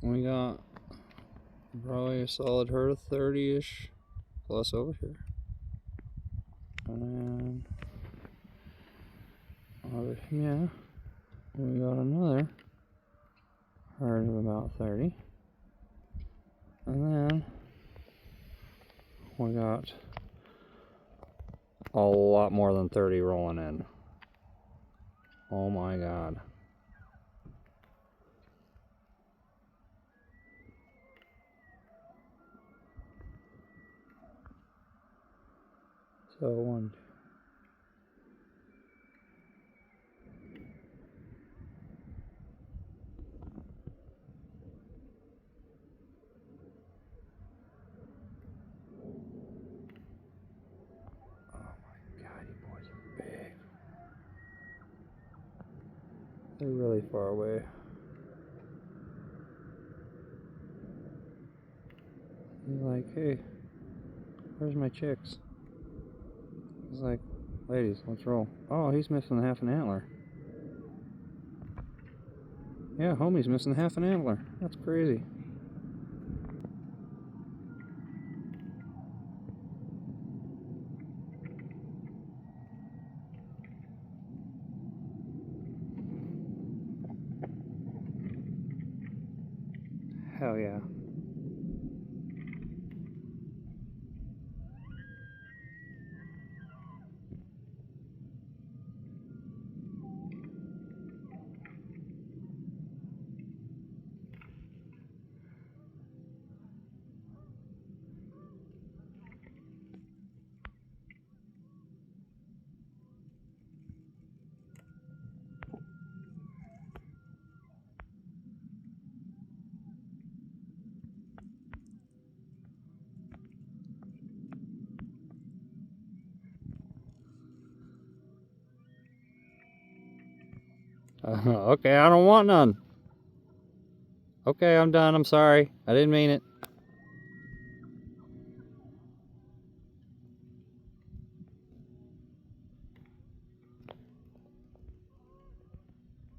We got probably a solid herd of 30-ish plus over here. And over here, we got another herd of about 30. And then we got a lot more than 30 rolling in. Oh my God. So one. Oh my God, you boys are big. They're really far away. He's like, hey, where's my chicks? He's like, ladies, let's roll. Oh, he's missing half an antler. Yeah, homie's missing half an antler. That's crazy. Hell yeah. Okay, I don't want none. Okay, I'm done. I'm sorry. I didn't mean it.